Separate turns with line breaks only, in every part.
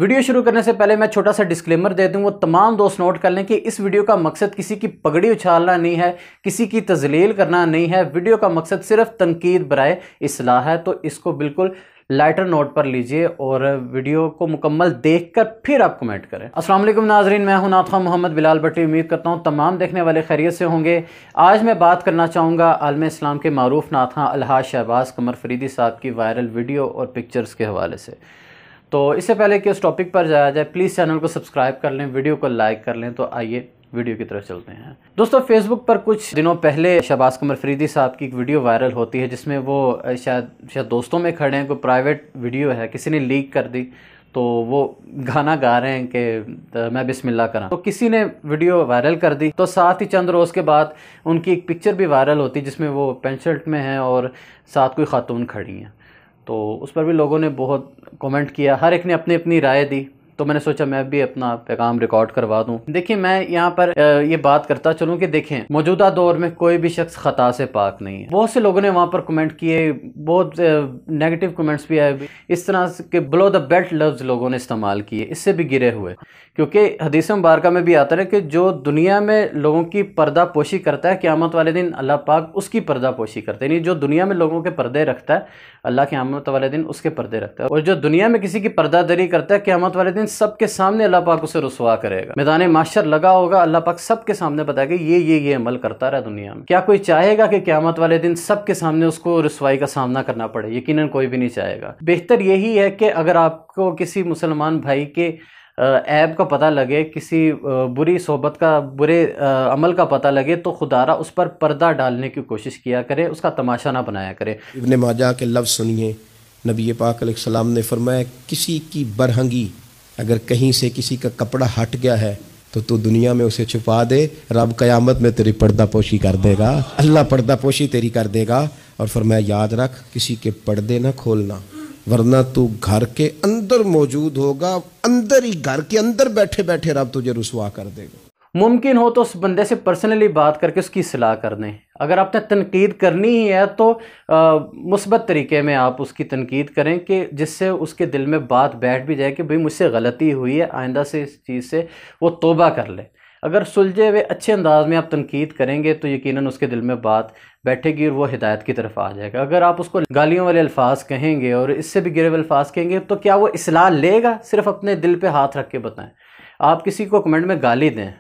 Video शुरू करने से पहले मैं छोटा सा डिस्क्लेमर दे दूं, वो तमाम दोस्त नोट कर लें कि इस वीडियो का मकसद किसी की पगड़ी उछालना नहीं है, किसी की तजलील करना नहीं है। वीडियो का मकसद सिर्फ तनकीद बराए इस्लाह है, तो इसको बिल्कुल लाइटर नोट पर लीजिए और वीडियो को मुकम्मल देखकर फिर आप कमेंट करें। अस्सलाम वालेकुम नाजरीन, मैं हूं नाथ खां मोहम्मद बिलाल भट्टी। उम्मीद करता हूं तमाम देखने वाले खैरियत से होंगे। आज मैं बात करना चाहूँगा आलम इस्लाम के मारूफ नाथ खां अलहाज शहबाज कमर फरीदी साहब की वायरल वीडियो और पिक्चर्स के हवाले से। तो इससे पहले कि उस टॉपिक पर जाया जाए, प्लीज़ चैनल को सब्सक्राइब कर लें, वीडियो को लाइक कर लें। तो आइए वीडियो की तरफ चलते हैं। दोस्तों, फेसबुक पर कुछ दिनों पहले शहबाज कमर फरीदी साहब की एक वीडियो वायरल होती है जिसमें वो शायद दोस्तों में खड़े हैं, कोई प्राइवेट वीडियो है, किसी ने लीक कर दी। तो वो गाना गा रहे हैं कि मैं बिस्मिल्लाह करा, तो किसी ने वीडियो वायरल कर दी। तो साथ ही चंद रोज़ के बाद उनकी एक पिक्चर भी वायरल होती जिसमें वो पेंट शर्ट में हैं और साथ कोई खातून खड़ी हैं। तो उस पर भी लोगों ने बहुत कमेंट किया, हर एक ने अपनी अपनी राय दी। तो मैंने सोचा मैं भी अपना पैगाम रिकॉर्ड करवा दूं। देखिए, मैं यहाँ पर ये बात करता चलूँ कि देखें, मौजूदा दौर में कोई भी शख्स ख़ता से पाक नहीं है। बहुत से लोगों ने वहाँ पर कमेंट किए, बहुत नेगेटिव कमेंट्स भी आए, इस तरह के बिलो द बेल्ट लफ्ज़ लोगों ने इस्तेमाल किए, इससे भी गिरे हुए। क्योंकि हदीस मुबारक में भी आता है कि जो दुनिया में लोगों की पर्दा पोशी करता है, क़यामत वाले दिन अल्लाह पाक उसकी पर्दा पोशी करते हैं। यानी जो दुनिया में लोगों के पर्दे रखता है, अल्लाह क़यामत वाले दिन उसके पर्दे रखता है। और जो दुनिया में किसी की पर्दादरी करता है, क़यामत वाले दिन सबके सामने अल्लाह पाक उसे रुसवा करेगा। मैदान माशर लगा होगा, अल्लाह पाक सबके सामने बताएगा ये अमल करता रहा दुनिया में। क्या कोई चाहेगा कि क़यामत वाले दिन सबके सामने उसको रुसवाई का सामना करना पड़े? यकीनन कोई भी नहीं चाहेगा। बेहतर यही है कि अगर आपको किसी मुसलमान भाई के ऐब का पता लगे, किसी बुरी सोबत का, बुरे अमल का पता लगे, तो खुदारा उस पर पर्दा डालने की कोशिश किया करे, उसका तमाशा ना बनाया करे।
इब्ने माजा के लफ्ज़ सुनिए। नबी पाक अलैहिस्सलाम ने फरमाया, किसी की बरहंगी अगर कहीं से किसी का कपड़ा हट गया है तो तू दुनिया में उसे छुपा दे, रब क़यामत में तेरी पर्दा पोशी कर देगा, अल्लाह पर्दा पोशी तेरी कर देगा। और फरमाया, याद रख, किसी के पर्दे ना खोलना, वरना तू घर के अंदर मौजूद होगा, अंदर ही घर के अंदर बैठे बैठे रब तुझे रुसवा कर देगा।
मुमकिन हो तो उस बंदे से पर्सनली बात करके उसकी सलाह कर दें। अगर आपने तनकीद करनी ही है तो मुस्बत तरीके में आप उसकी तनकीद करें कि जिससे उसके दिल में बात बैठ भी जाए कि भाई मुझसे गलती हुई है, आइंदा से इस चीज़ से वो तौबा कर ले। अगर सुलझे हुए अच्छे अंदाज में आप तनकीद करेंगे तो यकीनन उसके दिल में बात बैठेगी और वो हिदायत की तरफ आ जाएगा। अगर आप उसको गालियों वाले अल्फाज कहेंगे और इससे भी गिरे हुए अल्फाज कहेंगे तो क्या वो इस्लाह लेगा? सिर्फ अपने दिल पे हाथ रख के बताएं। आप किसी को कमेंट में गाली दें,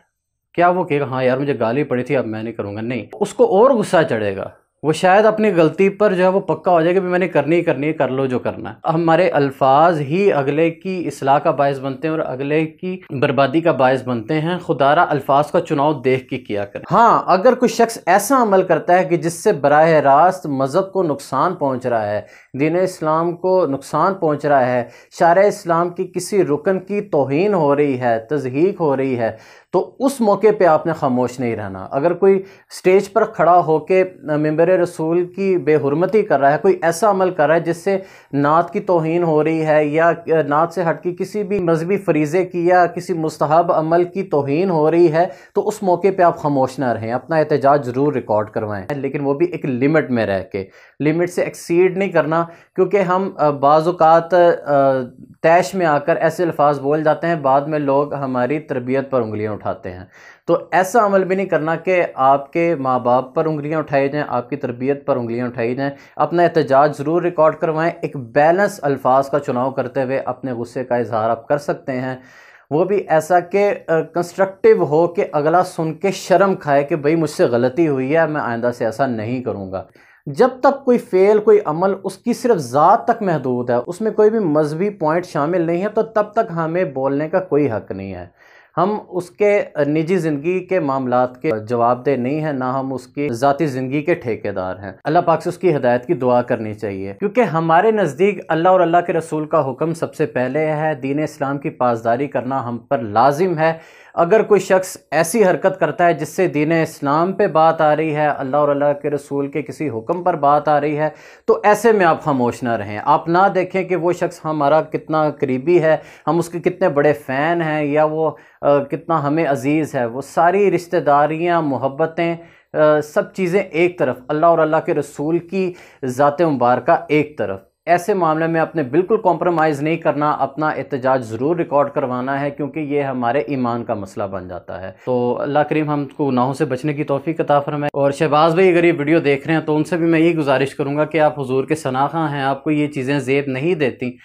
क्या वो कहेगा हाँ यार मुझे गाली पड़ी थी अब मैं नहीं करूँगा? नहीं, उसको और गुस्सा चढ़ेगा। वो शायद अपनी गलती पर जो है वो पक्का हो जाएगा कि मैंने करनी है, कर लो जो करना है। हमारे अल्फाज ही अगले की इस्लाह का बायस बनते हैं और अगले की बर्बादी का बायस बनते हैं। खुदारा अल्फाज का चुनाव देख के किया करें। हाँ, अगर कोई शख्स ऐसा अमल करता है कि जिससे बराह रास्त मज़हब को नुकसान पहुँच रहा है, दीन इस्लाम को नुकसान पहुँच रहा है, शारे इस्लाम की किसी रुकन की तौहीन हो रही है, तज़हीक हो रही है, तो उस मौके पे आपने खामोश नहीं रहना। अगर कोई स्टेज पर खड़ा होके मिंबर रसूल की बेहुरमती कर रहा है, कोई ऐसा अमल कर रहा है जिससे नात की तौहीन हो रही है या नात से हटके किसी भी मजहबी फरीज़े की या किसी मुस्तहब अमल की तौहीन हो रही है, तो उस मौके पे आप खामोश ना रहें, अपना एहतजाज ज़रूर रिकॉर्ड करवाएं, लेकिन वो भी एक लिमिट में रह के। लिमिट से एक्सीड नहीं करना, क्योंकि हम बाज़-औक़ात तैश में आकर ऐसे अल्फाज बोल जाते हैं, बाद में लोग हमारी तरबियत पर उंगलियां उठाते हैं। तो ऐसा अमल भी नहीं करना कि आपके माँ बाप पर उंगलियां उठाई जाएं, आपकी तरबियत पर उंगलियां उठाई जाएं। अपना एहतजाज ज़रूर रिकॉर्ड करवाएं। एक बैलेंस अल्फाज का चुनाव करते हुए अपने गुस्से का इजहार आप कर सकते हैं, वो भी ऐसा कि कंस्ट्रक्टिव हो कि अगला सुन के शर्म खाए कि भाई मुझसे गलती हुई है, मैं आइंदा से ऐसा नहीं करूँगा। जब तक कोई फेल, कोई अमल उसकी सिर्फ ज़ात तक महदूद है, उसमें कोई भी मजहबी पॉइंट शामिल नहीं है, तो तब तक हमें बोलने का कोई हक नहीं है। हम उसके निजी ज़िंदगी के मामलात के जवाबदेह नहीं है, ना हम उसकी ज़ाती ज़िंदगी के ठेकेदार हैं। अल्लाह पाक से उसकी हिदायत की दुआ करनी चाहिए, क्योंकि हमारे नज़दीक अल्लाह और अल्लाह के रसूल का हुक्म सबसे पहले है। दीन इस्लाम की पासदारी करना हम पर लाजिम है। अगर कोई शख्स ऐसी हरकत करता है जिससे दीन इस्लाम पे बात आ रही है, अल्लाह और अल्लाह के रसूल के किसी हुक्म पर बात आ रही है, तो ऐसे में आप खामोश ना रहें। आप ना देखें कि वो शख्स हमारा कितना करीबी है, हम उसके कितने बड़े फ़ैन हैं या वो कितना हमें अजीज़ है। वो सारी रिश्तेदारियाँ, मोहब्बतें, सब चीज़ें एक तरफ, अल्लाह और अल्लाह के रसूल की ज़ात मुबारका एक तरफ। ऐसे मामले में अपने बिल्कुल कॉम्प्रोमाइज़ नहीं करना, अपना एहतजाज ज़रूर रिकॉर्ड करवाना है, क्योंकि ये हमारे ईमान का मसला बन जाता है। तो अल्लाह करीम हमको गुनाहों से बचने की तौफीक अता फरमाए। और शहबाज भाई अगर ये वीडियो देख रहे हैं तो उनसे भी मैं यही गुजारिश करूँगा कि आप हुजूर के सनाखा हैं, आपको ये चीज़ें ज़ेब नहीं देती,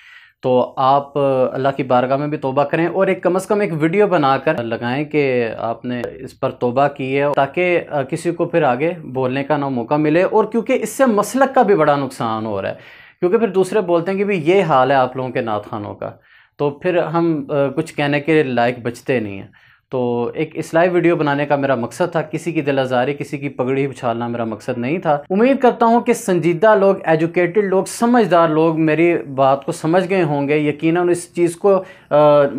तो आप अल्लाह की बारगाह में भी तौबा करें और एक कम से कम एक वीडियो बनाकर लगाएं कि आपने इस पर तौबा की है, ताकि किसी को फिर आगे बोलने का ना मौका मिले। और क्योंकि इससे मसलक का भी बड़ा नुकसान हो रहा है, क्योंकि फिर दूसरे बोलते हैं कि भाई ये हाल है आप लोगों के नात खानों का, तो फिर हम कुछ कहने के लायक बचते नहीं हैं। तो एक इस्लाही वीडियो बनाने का मेरा मकसद था, किसी की दिल आज़ारी, किसी की पगड़ी उछालना मेरा मकसद नहीं था। उम्मीद करता हूँ कि संजीदा लोग, एजुकेटेड लोग, समझदार लोग मेरी बात को समझ गए होंगे, यकीनन इस चीज़ को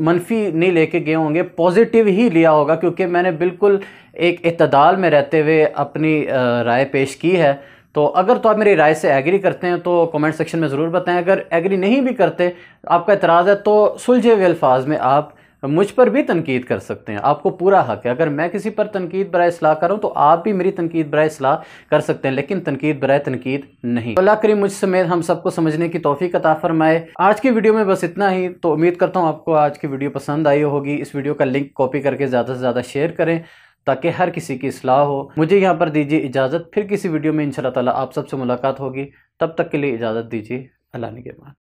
मनफी नहीं लेके गए होंगे, पॉजिटिव ही लिया होगा, क्योंकि मैंने बिल्कुल एक इत्तेदाल में रहते हुए अपनी राय पेश की है। तो अगर तो आप मेरी राय से एग्री करते हैं तो कमेंट सेक्शन में ज़रूर बताएं। अगर एग्री नहीं भी करते, आपका एतराज़ है, तो सुलझे हुए अल्फाज में आप मुझ पर भी तनकीद कर सकते हैं, आपको पूरा हक है। अगर मैं किसी पर तनकीद बराए इस्लाह करूं तो आप भी मेरी तनकीद बराए इस्लाह कर सकते हैं, लेकिन तनकीद बराए तनकीद नहीं। अल्लाह करीम मुझ समेत हम सबको समझने की तौफीक अता फरमाए। आज की वीडियो में बस इतना ही। तो उम्मीद करता हूं आपको आज की वीडियो पसंद आई होगी। इस वीडियो का लिंक कॉपी करके ज़्यादा से ज़्यादा शेयर करें ताकि हर किसी की इस्लाह हो। मुझे यहाँ पर दीजिए इजाज़त, फिर किसी वीडियो में इंशाअल्लाह ताला आप सबसे मुलाकात होगी। तब तक के लिए इजाज़त दीजिए। अल्लाह निगहबान।